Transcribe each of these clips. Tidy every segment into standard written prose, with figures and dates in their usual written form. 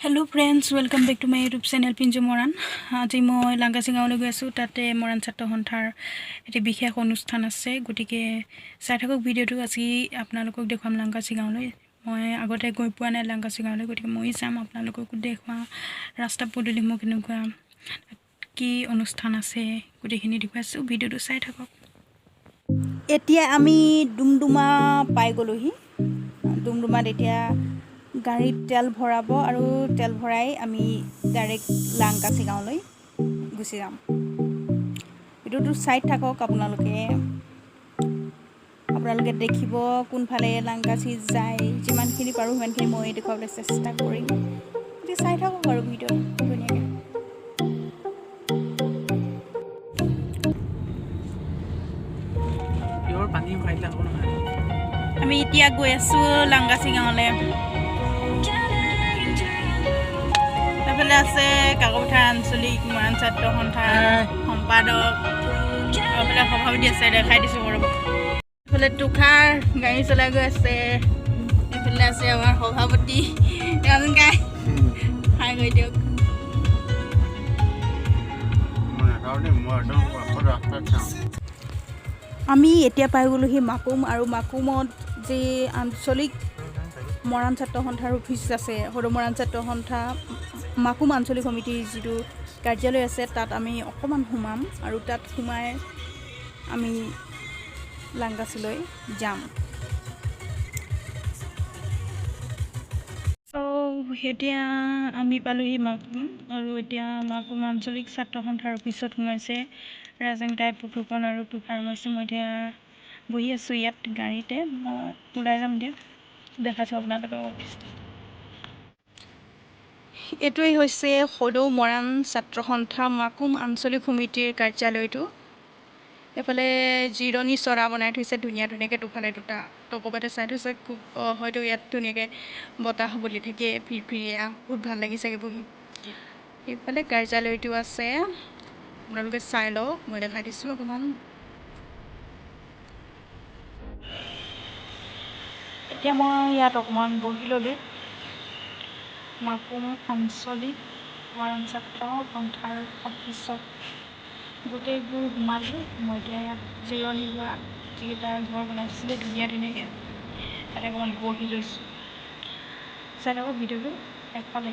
Hello friends, welcome back to my YouTube channel Pinju Moran. আজি মই Langkachi গাঁৱলৈ গৈ আছো তাতে মৰাণ ছাত্ৰ সন্থাৰ এটি বিশেষ অনুষ্ঠান আছে গটিকে চাই থাকক ভিডিওটো আজি আপোনালোকক দেখুৱাম Langkachi গাঁৱলৈ মই আগতে গৈ পোৱা নাই Langkachi গাঁৱলৈ গটিকে মই যাম আপোনালোকক দেখুৱা ৰাস্তা পদূলি মোক কেনেকুৱা কি অনুষ্ঠান আছে গটিখিনি দেখুৱাইছো ভিডিওটো চাই থাকক এতিয়া আমি ডুমডুমা পাই গলোহি ডুমডুমাত এতিয়া গাড়ীত তেল ভৰাব আৰু তেল ভৰাই আমি ডাইৰেক্ট Langkachi গাঁৱলৈ গুচি যাম ভিডিওটো চাই থাকক আপোনালোকে দেখিব কোনফালে Langkachi যায় যিমানখিনি পাৰো সিমানখিনি মই দেখুৱাবলৈ চেষ্টা কৰিম যদি চাই থাকক আৰু ভিডিও ধুনীয়াকৈ পিয়ৰ পানী ভৰাইলা হ'ব নহয় আমি এতিয়া গৈ আছো Langkachi গাঁৱলৈ এফালে আছে কাকপথাৰ আঞ্চলিক মৰাণ ছাত্ৰ সন্থাৰ সম্পাদক এফালে সভাপতি আছে দেখাই দিছো ৰ'ব এফালে তুষাৰ গাড়ী চলাই গৈ আছে এফালে আছে আমাৰ সভাপতি এজন গাই হাই গৈ দিয়ক আমি এতিয়া পাই গ'লোহি মাকুম আৰু মাকুমত যি আঞ্চলিক মৰাণ ছাত্ৰ সন্থাৰ অফিচ আছে সৰু মৰাণ ছাত্ৰ সন্থা মাকুম আঞ্চলিক সমিতিৰ যিটো কাৰ্যালয় আছে তাত আমি অকমান সোমাম আৰু তাত সোমাই আমি Langkachiলৈ যাম এতিয়া আমি পালোহি মাকুম আৰু এতিয়া মাকুম আঞ্চলিক ছাত্ৰ সন্থাৰ অফিচত সোমাইছে ৰাজেন কাই পুতুকন আৰু তুষাৰ মাইছে মই এতিয়া বহি আছো ইয়াত গাড়ীতে ওলাই যাম দিয়া দেখাছো আপোনালোকক অফিচ এটোই হৈছে সদৌ মৰাণ ছাত্ৰ সন্থা মাকুম আঞ্চলিক সমিতিৰ কাৰ্যালয়টো এফালে জিৰণি চৰা বনাই থৈছে ধুনীয়াকৈ দুফালে দুটা টকবাতে চাই থৈছে খুব হয়তো ইয়াত ধুনীয়াকৈ বতাহ বলি থাকে ফিৰফিৰিয়া বহুত ভাল লাগিছে বহি এইফালে কাৰ্যালয়টো আছে আপোনালোকে চাই লওক মই দেখাই দিছোঁ অকণমান এতিয়া মই ইয়াত অকণমান বহি ল'লোঁ মাকুম আঞ্চলিক মৰাণ ছাত্ৰ সন্থাৰ অফিচত গোটেইবোৰ সোমালোঁ মই এতিয়া ইয়াত জিৰণি লোৱা যিকেইটা ঘৰ বনাইছিলে ধুনীয়াকৈ তাতে অকণমান বহি লৈছোঁ চাই থাকক ভিডিঅ'টো একফালে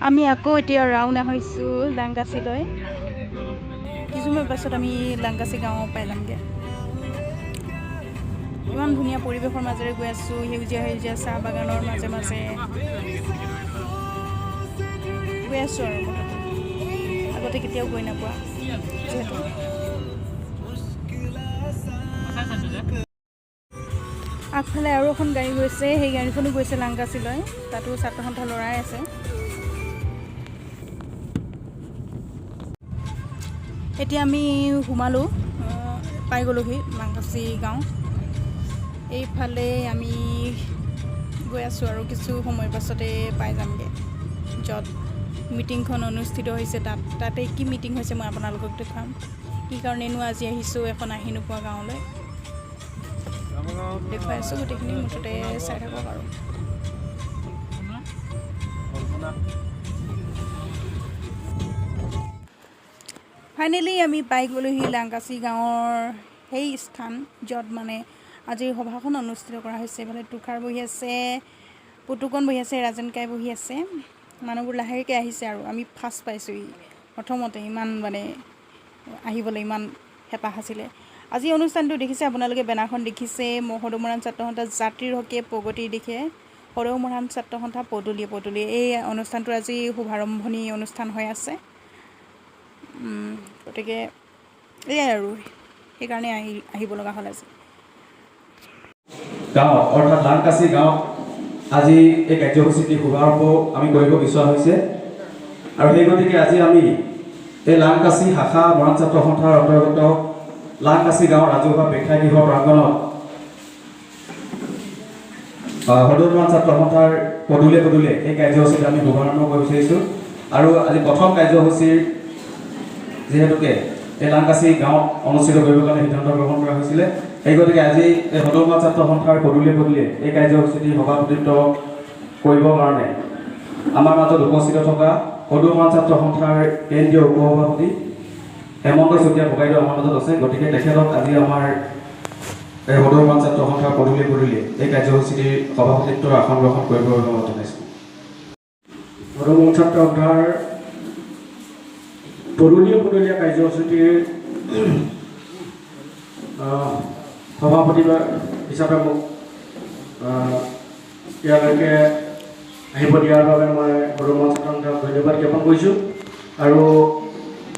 আমি আকৌ এতিয়া ৰাওনা হৈছোঁ Langkachiলৈ কিছু সময় পাছত আমি Langkachi গাঁও পাই যামগৈ ইমান ধুনীয়া পৰিৱেশৰ মাজেৰে গৈ আছোঁ সেউজীয়া চাহ বাগানৰ মাজে মাজে গৈ আছোঁ আৰু আগতে কেতিয়াও গৈ নাপোৱা যিহেতু আগফালে আৰু এখন গাড়ী গৈছে সেই গাড়ীখনো গৈছে Langkachiলৈ তাতো ছাত্ৰ সন্থা ল'ৰাই আছে এতিয়া আমি সোমালোঁ পাই গ'লোহি Langkachi গাঁও এইফালে আমি গৈ আছোঁ আৰু কিছু সময়ৰ পাছতে পাই যামগৈ য'ত মিটিংখন অনুষ্ঠিত হৈছে তাতে কি মিটিং হৈছে মই আপোনালোকক দেখুৱাম কি কাৰণেনো আজি আহিছোঁ এখন আহি নোপোৱা গাঁৱলৈ দেখুৱাই আছোঁ গোটেইখিনি মুঠতে চাই থাকক আৰু ফাইনেলি আমি পাই গ'লোহি Langkachi গাঁৱৰ সেই স্থান য'ত মানে আজিৰ সভাখন অনুষ্ঠিত কৰা হৈছে এফালে তুষাৰ বহি আছে পুতুকন বহি আছে ৰাজেন কাই বহি আছে মানুহবোৰ লাহেকৈ আহিছে আৰু আমি ফাৰ্ষ্ট পাইছোঁ প্ৰথমতে ইমান মানে আহিবলৈ ইমান হেঁপাহ আছিলে আজি অনুষ্ঠানটো দেখিছে আপোনালোকে বেনাৰখন দেখিছে সদৌ মৰাণ ছাত্ৰ সন্থা জাতিৰ হকে প্ৰগতিৰ দিশে সদৌ মৰাণ ছাত্ৰ সন্থা পদূলি এই অনুষ্ঠানটোৰ আজি শুভাৰম্ভণি অনুষ্ঠান হৈ আছে গতিকে এয়াই আৰু সেইকাৰণে আহিব লগা হ'ল আজি গাঁও অৰ্থাৎ Langkachi গাঁও আজি এই কাৰ্যসূচীটি শুভাৰম্ভ আমি কৰিব বিচৰা হৈছে আৰু সেই গতিকে আজি আমি এই Langkachi শাখা মৰাণ ছাত্ৰ সন্থাৰ অন্তৰ্গত Langkachi গাঁৱৰ ৰাজহুৱা প্ৰেক্ষাগৃহ প্ৰাংগণত সদৌ মৰাণ ছাত্ৰ সন্থাৰ পদূলিয়ে এই কাৰ্যসূচীত আমি শুভাৰম্ভ কৰিব বিচাৰিছোঁ আৰু আজি প্ৰথম কাৰ্যসূচীৰ যিহেতুকে এই Langkachi গাঁৱত অনুষ্ঠিত কৰিবৰ কাৰণে সিদ্ধান্ত গ্ৰহণ কৰা হৈছিলে এই গতিকে আজি এই সদৌমা ছাত্ৰ সন্থাৰ পদূলিয়ে পদূলিয়ে এই কাৰ্যসূচীটি সভাপতিত্ব কৰিবৰ কাৰণে আমাৰ মাজত উপস্থিত থকা সদৌমা ছাত্ৰ সন্থাৰ কেন্দ্ৰীয় উপ সভাপতি হেমন্ত চুতীয়া ভগাইদেউ আমাৰ মাজত আছে। গতিকে তেখেতক আজি আমাৰ এই সদৌমা ছাত্ৰ সন্থাৰ পদূলিয়ে পদূলিয়ে এই কাৰ্যসূচীটিৰ সভাপতিত্বৰ আসন গ্ৰহণ কৰিবৰ বাবে অনুৰোধ জনাইছোঁ। সদৌমা ছাত্ৰ সন্থাৰ পদূলিয়ে পদূলিয়ে কাৰ্যসূচীটিৰ সভাপতি হিচাপে মোক ইয়ালৈকে আহিব দিয়াৰ বাবে মই সদৌমা ছাত্ৰ সন্থাক ধন্যবাদ জ্ঞাপন কৰিছোঁ আৰু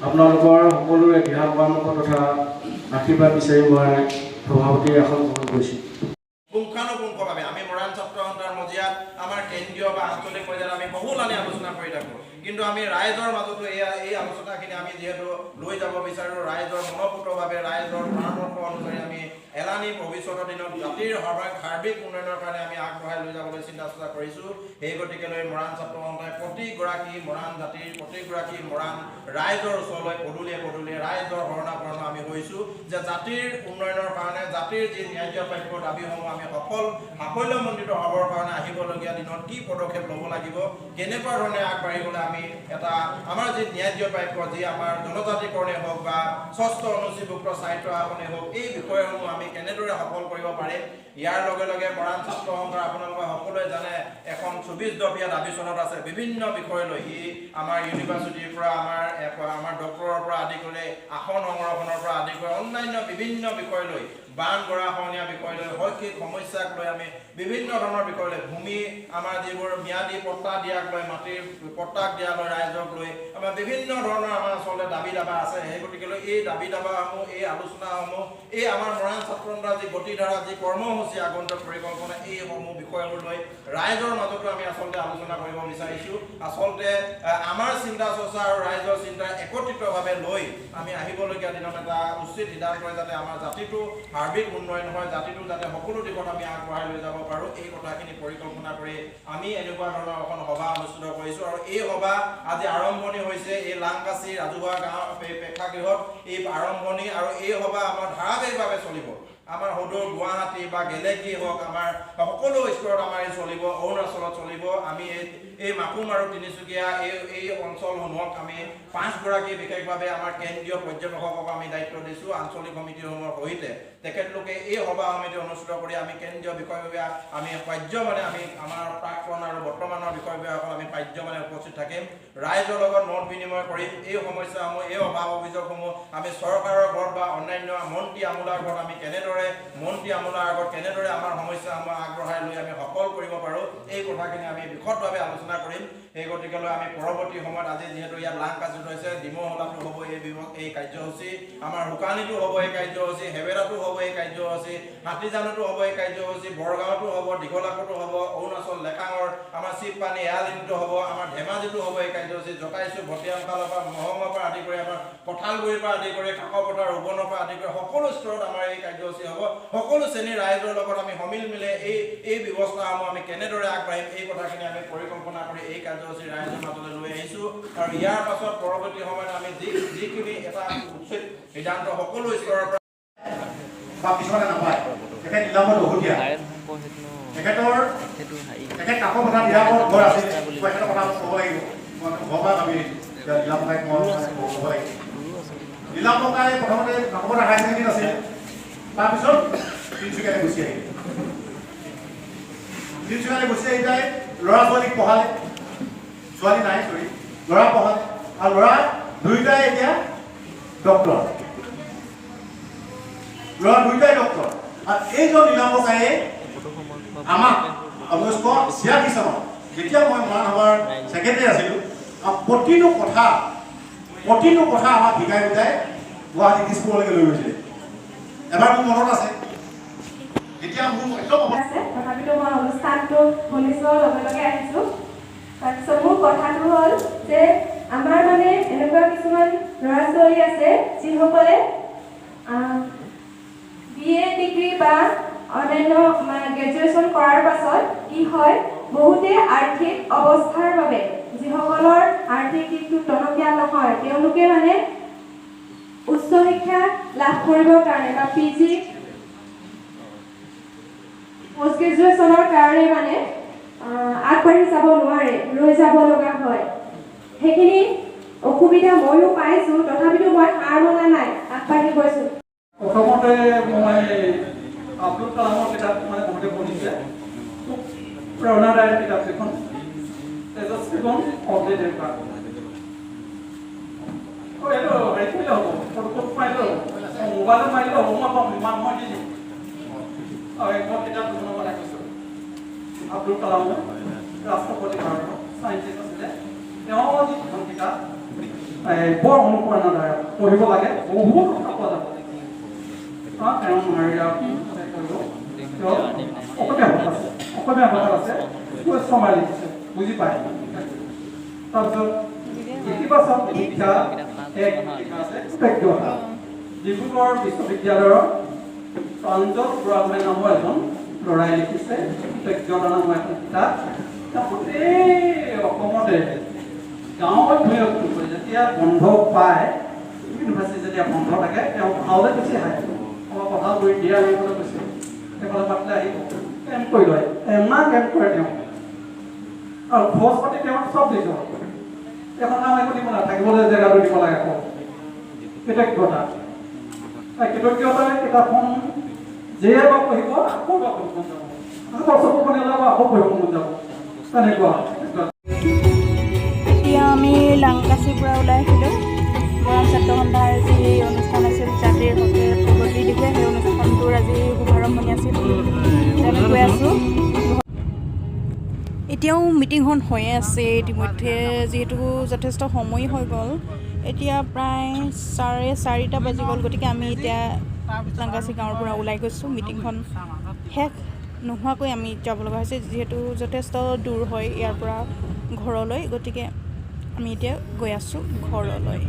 আপোনালোকৰ সকলোৰে দিহা পৰামৰ্শ তথা আশীৰ্বাদ বিচাৰি মই সভাপতিৰ আসন গ্ৰহণ কৰিছোঁ। পুংখানুপুংখভাৱে আমি মৰাণ ছাত্ৰ সন্থাৰ মজিয়াত আমাৰ কেন্দ্ৰীয় বা আঞ্চলিক পৰ্যায়ত আমি বহুলানি আলোচনা কৰি থাকোঁ, কিন্তু আমি ৰাইজৰ মাজতো এই আলোচনাখিনি আমি যিহেতু লৈ যাব বিচাৰোঁ, ৰাইজৰ মনপুতভাৱে ৰাইজৰ পৰামৰ্শ অনুসৰি আমি এলানি ভৱিষ্যতৰ দিনত জাতিৰ সাৰ্বিক উন্নয়নৰ কাৰণে আমি আগবঢ়াই লৈ যাবলৈ চিন্তা চৰ্চা কৰিছোঁ। সেই গতিকেলৈ মৰাণ ছাত্ৰ সন্থাই প্ৰতিগৰাকী মৰাণ জাতিৰ প্ৰতিগৰাকী মৰাণ ৰাইজৰ ওচৰলৈ পদূলিয়ে পদূলিয়ে ৰাইজৰ শৰণাপন্ন আমি হৈছোঁ যে জাতিৰ উন্নয়নৰ কাৰণে জাতিৰ যি ন্যায্য প্ৰাপ্য দাবীসমূহ আমি সফল সাফল্যমণ্ডিত হ'বৰ কাৰণে আহিবলগীয়া দিনত কি পদক্ষেপ ল'ব লাগিব, কেনেকুৱা ধৰণে আগবাঢ়িবলৈ আমি এটা আমাৰ যি ন্যায্য প্ৰাপ্য যি আমাৰ জনজাতিকৰণে হওক বা ষষ্ঠ অনুসূচীভুক্ত সাহিত্য আসনে হওক এই বিষয়সমূহ আমি কেনেদৰে সফল কৰিব পাৰিম। ইয়াৰ লগে লগে মৰাণ ছাত্ৰ সন্থাৰ আপোনালোকে সকলোৱে জানে এখন 24 দাবী চনত আছে বিভিন্ন বিষয় লৈ আমাৰ ইউনিভাৰ্চিটিৰ পৰা আমাৰ ডক্টৰৰ পৰা আদি কৰি আসন সংৰক্ষণৰ পৰা আদি কৰি অন্যান্য বিভিন্ন বিষয় লৈ বান গৰাখহনীয়া বিষয় লৈ শৈক্ষিক সমস্যাক লৈ আমি বিভিন্ন ধৰণৰ বিষয় লৈ ভূমি আমাৰ যিবোৰ ম্যাদী পট্টা দিয়াক লৈ মাটিৰ পট্টাক দিয়া লৈ ৰাইজক লৈ আমাৰ বিভিন্ন ধৰণৰ আমাৰ আচলতে দাবী দাবা আছে। সেই গতিকেলৈ এই দাবী দাবাসমূহ এই আলোচনাসমূহ এই আমাৰ মৰাণ ছাত্ৰ সন্থাৰ যি গতিধাৰা যি কৰ্মসূচী আগন্তুক পৰিকল্পনা এইসমূহ বিষয়বোৰ লৈ ৰাইজৰ মাজতো আমি আচলতে আলোচনা কৰিব বিচাৰিছোঁ। আচলতে আমাৰ চিন্তা চৰ্চা আৰু ৰাইজৰ চিন্তা একত্ৰিতভাৱে লৈ আমি আহিবলগীয়া দিনত এটা উচিত সিদ্ধান্ত যাতে আমাৰ জাতিটো সাৰ্বিক উন্নয়ন হয়, জাতিটো যাতে সকলো দিশত আমি আগবঢ়াই লৈ যাব পাৰোঁ এই কথাখিনি পৰিকল্পনা কৰি আমি এনেকুৱা ধৰণৰ এখন সভা অনুষ্ঠিত কৰিছোঁ। আৰু এই সভা আজি আৰম্ভণি হৈছে এই লাংকাচি ৰাজহুৱা গাঁও প্ৰেক্ষাগৃহত এই আৰম্ভণি, আৰু এই সভা আমাৰ ধাৰাবাহিকভাৱে চলিব। আমাৰ সদৌ গুৱাহাটী বা গেলেকী হওক আমাৰ সকলো স্তৰত আমাৰ এই চলিব, অৰুণাচলত চলিব। আমি এই মাকুম আৰু তিনিচুকীয়া এই অঞ্চলসমূহক আমি 5গৰাকী বিশেষভাৱে আমাৰ কেন্দ্ৰীয় পৰ্যবেক্ষকক আমি দায়িত্ব দিছোঁ আঞ্চলিক সমিতিসমূহৰ সৈতে। তেখেতলোকে এই সভা সমিতি অনুষ্ঠিত কৰি আমি কেন্দ্ৰীয় বিষয়ববীয়া আমি পাৰ্যমানে আমি আমাৰ প্ৰাক্তন আৰু বৰ্তমানৰ বিষয়ববীয়াসকল আমি পাৰ্যমানে উপস্থিত থাকিম, ৰাইজৰ লগত মত বিনিময় কৰিম। এই সমস্যাসমূহ এই অভাৱ অভিযোগসমূহ আমি চৰকাৰৰ ঘৰত বা অন্যান্য মন্ত্ৰী আমোলাৰ ঘৰত আমি মন্ত্ৰী আমোলাৰ আগত কেনেদৰে আমাৰ সমস্যাসমূহ আগবঢ়াই লৈ আমি সফল কৰিব পাৰোঁ এই কথাখিনি আমি বিশদভাৱে আলোচনা কৰিম। সেই গতিকেলৈ আমি পৰৱৰ্তী সময়ত আজি যিহেতু ইয়াত লাংকাচিত হৈছে, ডিমহলাটো হ'ব এই কাৰ্যসূচী, আমাৰ শুকানীটো হ'ব এই কাৰ্যসূচী, হেবেৰাটো হ'ব এই কাৰ্যসূচী, হাতীজানুটো হ'ব এই কাৰ্যসূচী, বৰগাঁৱতো হ'ব, দীঘলাপুৰতো হ'ব, অৰুণাচল লেকাঙৰ আমাৰ চিপপানী এয়াৰলিংটো হ'ব, আমাৰ ধেমাজিতো হ'ব এই কাৰ্যসূচী, জকাইছোঁ ভটিয়ামখালৰ পৰা মহঙৰ পৰা আদি কৰি আমাৰ কঁঠালগুৰিৰ পৰা আদি কৰি কাকপথাৰ উবনৰ পৰা আদি কৰি সকলো স্তৰত আমাৰ এই কাৰ্যসূচী হ'ব। সকলো শ্ৰেণীৰ ৰাইজৰ লগত আমি সমিল মিলে এই ব্যৱস্থাসমূহ আমি কেনেদৰে আগবাঢ়িম এই কথাখিনি আমি পৰিকল্পনা কৰি এই কাৰ্যসূচী ৰাইজৰ মাজলৈ লৈ আহিছোঁ। আৰু ইয়াৰ পাছত পৰৱৰ্তী সময়ত আমি যিখিনি এটা উচিত সিদ্ধান্ত সকলো স্তৰৰ পৰা বা কিছুমানে নাপায়, তেখেত নিলামত উভতীয়া তেখেত কাকো কথা নিলামত ঘৰ আছে, তেখেতৰ কথা ক'ব লাগিব। মই ঘৰপৰা ভাবি নিলাম ককাই ক'ব লাগিব। নিলাম ককাই প্ৰথমতে কাকপথাৰ হায়াৰ ছেকেণ্ডেৰীত আছিল, তাৰপিছত তিনিচুকীয়ালৈ গুচি আহিলে। তিনিচুকীয়ালৈ গুচি আহি যায় ল'ৰা ছোৱালীক পঢ়ালে, ছোৱালী নাই ল'ৰা পঢ়ালে, আৰু ল'ৰা দুয়োটাই এতিয়া ডক্টৰ, ল'ৰা দুয়োটাই ডক্টৰ। আৰু এইজন নিলাম ককায়ে আমাক 1986 চনত যেতিয়া মই মৰাণ সভাৰ ছেক্ৰেটাৰী আছিলোঁ, প্ৰতিটো কথা আমাক শিকাই বুজাই গুৱাহাটী দিছপুৰলৈকে লৈ গৈছিলে। এবাৰ মোৰ মনত আছে, যেতিয়া মোৰ একদম তথাপিতো মই অনুষ্ঠানটো শুনিছোঁ, লগে লগে আহিছোঁ। তাৰপিছত মোৰ কথাটো হ'ল যে আমাৰ মানে এনেকুৱা কিছুমান ল'ৰা ছোৱালী আছে যিসকলে BA ডিগ্ৰী বা অন্যান্য গ্ৰেজুৱেশ্যন কৰাৰ পাছত কি হয়, বহুতে আৰ্থিক অৱস্থাৰ বাবে যিসকলৰ আৰ্থিক দিশটো টনকিয়াল নহয়, তেওঁলোকে মানে উচ্চ শিক্ষা লাভ কৰিবৰ কাৰণে বা PG পোষ্ট গ্ৰেজুৱেশ্যনৰ কাৰণে মানে আগবাঢ়ি যাব নোৱাৰে, ৰৈ যাব লগা হয়। সেইখিনি অসুবিধা ময়ো পাইছোঁ, তথাপিতো মই হাৰ মনা নাই, আগবাঢ়ি গৈছোঁ। প্ৰথমতে মই আব্দুল কালামৰ কিতাপ মানে বহুতে পঢ়িছে, খুব প্ৰেৰণাদায়ক কিতাপ এখন তেজস্বীখন অগ্নি দেৱতা। এইটো হেৰি কৰিলে হ'ব, ফটো মাৰিলে হ'ব, মোবাইলত মাৰিলে হ'ব, মই দি দিম। মই কিতাপ দুখনৰ কথা কৈছোঁ। আব্দুল কালাম ৰাষ্ট্ৰপতি ভাৰতৰ চাইণ্টিষ্ট আছিলে। তেওঁ যিখন কিতাপ বৰ অনুপ্ৰেৰণাদায়ক, পঢ়িব লাগে, বহুত কথা পোৱা যাব। তেওঁ মাৰিয়া অসমীয়া ভাষাত আছে, চমাই লিখিছে, বুজি পায়। তাৰপিছত ইতিবাচক শিক্ষা এক আছে স্পেক্যতা। ডিব্ৰুগড় বিশ্ববিদ্যালয়ৰ প্ৰাঞ্জল বুঢ়াগোহাঁই নামৰ এজন ল'ৰাই লিখিছে স্পেক্যতা নামৰ এখন কিতাপ। গোটেই অসমতে গাঁৱত যেতিয়া বন্ধ পায়, ইউনিভাৰ্চিটি যেতিয়া বন্ধ থাকে, তেওঁ ভাওলৈ গুচি আহে। আমাৰ কথা কৰি দিয়া আহিবলৈ কৈছিল, সেইফালে মাতিলে আহিব, কেম্প কৰি লয়, এমাহ কেম্প কৰে তেওঁ। আৰু খৰচ পাতি তেওঁ চব দি যাব। এখন নাম একো দিব লাগে, থাকিবলৈ জেগাটো দিব লাগে। আকৌ কৃতজ্ঞতা, কৃতজ্ঞতাৰে কিতাপখন যিয়ে বা পঢ়িব, আকৌ বা পঢ়িব মন যাব, আকৌ চকু পানী ওলাব, আকৌ পঢ়িব মন যাব, তেনেকুৱা। এতিয়া আমি লাংকাচিৰ পৰা ওলাই আহিলোঁ। মৰাণ ছাত্ৰ সন্থাৰ যি অনুষ্ঠান আছিল জাতিৰ হকে প্ৰগতিৰ দিশে, সেই অনুষ্ঠানটোৰ আজি শুভাৰম্ভণি আছিল। আমি গৈ আছোঁ। এতিয়াও মিটিংখন হৈয়ে আছে ইতিমধ্যে, যিহেতু যথেষ্ট সময় হৈ গ'ল। এতিয়া প্ৰায় 4:30 বাজি গ'ল। গতিকে আমি এতিয়া লাংকাচি গাঁৱৰ পৰা ওলাই গৈছোঁ। মিটিংখন শেষ নোহোৱাকৈ আমি যাব লগা হৈছে, যিহেতু যথেষ্ট দূৰ হয় ইয়াৰ পৰা ঘৰলৈ। গতিকে আমি এতিয়া গৈ আছোঁ ঘৰলৈ।